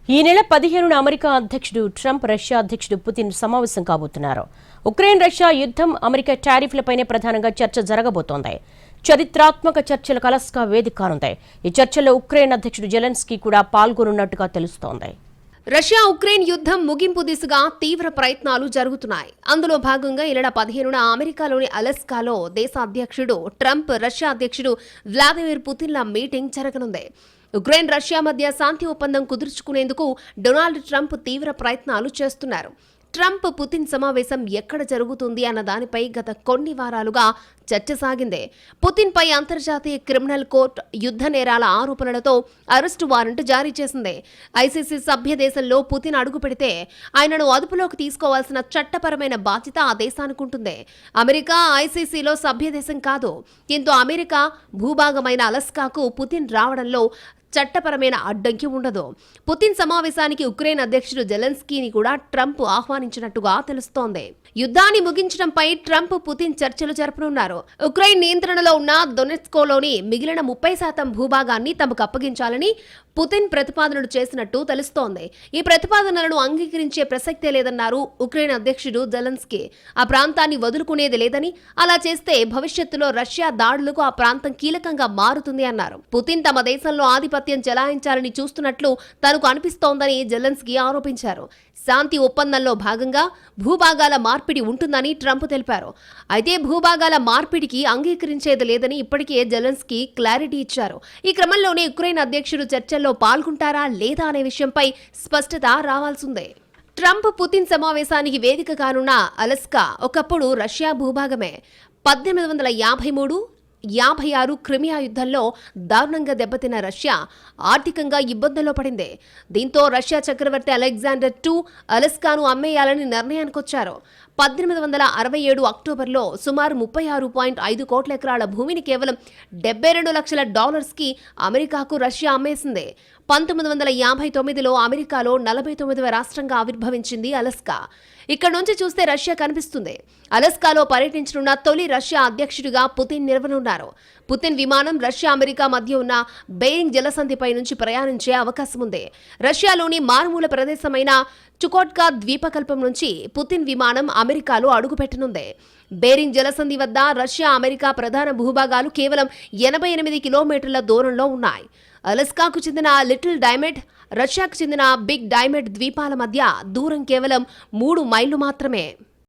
ఈ నెల 15న అమెరికా అధ్యక్షుడు ట్రంప్ రష్యా అధ్యక్షుడు పుతిన్ సమావేశం కాబోతున్నారు. ఉక్రెయిన్ రష్యా యుద్ధం, అమెరికా టారిఫ్లపైనే ప్రధానంగా చర్చ జరగబోతోంది. చరిత్రాత్మక చర్చలకు అలస్కా వేదిక కానుంది. ఈ చర్చల్లో ఉక్రెయిన్ అధ్యక్షుడు జెలెన్స్కీ కూడా పాల్గొనున్నట్టుగా తెలుస్తోంది. రష్యా ఉక్రెయిన్ యుద్ధం ముగింపు దిశగా తీవ్ర ప్రయత్నాలు జరుగుతున్నాయి. అందులో భాగంగా ఈ నెల 15న అమెరికాలోని అలస్కాలో దేశ అధ్యక్షుడు ట్రంప్, రష్యా అధ్యక్షుడు వ్లాదిమిర్ పుతిన్ల మీటింగ్ జరగనుంది. ఉక్రెయిన్ రష్యా మధ్య శాంతి ఒప్పందం కుదుర్చుకునేందుకు డొనాల్డ్ ట్రంప్ తీవ్ర ప్రయత్నాలు చేస్తున్నారు. ట్రంప్ పుతిన్ సమావేశం ఎక్కడ జరుగుతుంది అన్న దానిపై గత కొన్ని వారాలుగా చర్చ సాగింది. పుతిన్ పై అంతర్జాతీయ క్రిమినల్ కోర్టు యుద్ధ నేరాల ఆరోపణలతో అరెస్టు వారెంట్ జారీ చేసింది. ఐసీసీ సభ్య దేశంలో పుతిన్ అడుగు పెడితే ఆయనను అదుపులోకి తీసుకోవాల్సిన చట్టపరమైన బాధ్యత ఆ దేశానికి ఉంటుంది. అమెరికా ఐసీసీలో సభ్య దేశం కాదు. దీంతో అమెరికా భూభాగమైన అలస్కాకు పుతిన్ రావడంలో చట్టపరమైన అడ్డంకి ఉండదు. పుతిన్ సమావేశానికి ఉక్రెయిన్ అధ్యక్షుడు జెలెన్స్కీని కూడా ట్రంప్ ఆహ్వానించినట్టుగా తెలుస్తోంది. యుద్ధాన్ని ముగించడంపై ట్రంప్, పుతిన్ చర్చలు జరపనున్నారు. ఉక్రెయిన్ నియంత్రణలో ఉన్న డొనెట్స్కోలోని మిగిలిన 30% భూభాగాన్ని తమకు అప్పగించాలని పుతిన్ ప్రతిపాదనలు చేసినట్టు తెలుస్తోంది. ఈ ప్రతిపాదనలను అంగీకరించే ప్రసక్తే లేదన్నారు ఉక్రెయిన్ అధ్యక్షుడు జెలెన్స్కీ. ఆ ప్రాంతాన్ని వదులుకునేది లేదని, అలా చేస్తే భవిష్యత్తులో రష్యా దాడులకు ఆ ప్రాంతం కీలకంగా మారుతుంది అన్నారు. పుతిన్ తమ దేశంలో ఆధిపత్యం చెలాయించాలని చూస్తున్నట్లు తనకు అనిపిస్తోందని జెలెన్స్కీ ఆరోపించారు. శాంతి ఒప్పందంలో భాగంగా భూభాగాల మార్పిడి ఉంటుందని ట్రంప్ తెలిపారు. అయితే భూభాగాల మార్పిడికి అంగీకరించేది లేదని ఇప్పటికే జెలెన్స్కీ క్లారిటీ ఇచ్చారు. ఈ క్రమంలోనే ఉక్రెయిన్ అధ్యక్షుడు చర్చల్లో పాల్గొంటారా లేదా అనే విషయంపై స్పష్టత రావాల్సిందే. ట్రంప్, పుతిన్ సమావేశానికి వేదిక కానున్న అలస్కా ఒకప్పుడు రష్యా భూభాగమే. 1853 56 క్రిమియా యుద్ధంలో దారుణంగా దెబ్బతిన్న రష్యా ఆర్థికంగా ఇబ్బందుల్లో పడింది. దీంతో రష్యా చక్రవర్తి అలెగ్జాండర్ II అలస్కాను అమ్మేయాలని నిర్ణయానికొచ్చారు. 1867 అక్టోబర్లో సుమారు 36.5 కోట్ల ఎకరాల భూమిని కేవలం $72 లక్షల అమెరికాకు రష్యా అమ్మేసింది. 1959లో అమెరికాలో 49వ రాష్ట్రంగా ఆవిర్భవించింది అలస్కా. ఇక్కడ నుంచి చూస్తే రష్యా కనిపిస్తుంది. అలస్కాలో పర్యటించనున్న తొలి రష్యా అధ్యక్షుడిగా పుతిన్ నిలవనున్నారు. పుతిన్ విమానం రష్యా, అమెరికా మధ్య ఉన్న బేరింగ్ జలసంధిపై నుంచి ప్రయాణించే అవకాశం ఉంది. రష్యాలోని మారుమూల ప్రదేశమైన చుకోట్కా ద్వీపకల్పం నుంచి పుతిన్ విమానం అమెరికాలో అడుగుపెట్టనుంది. బేరింగ్ జలసంధి వద్ద రష్యా, అమెరికా ప్రధాన భూభాగాలు కేవలం 88 కిలోమీటర్ల దూరంలో ఉన్నాయి. అలస్కాకు చెందిన లిటిల్ డైమండ్, రష్యాకు చెందిన బిగ్ డైమండ్ ద్వీపాల మధ్య దూరం కేవలం 3 మైళ్లు మాత్రమే.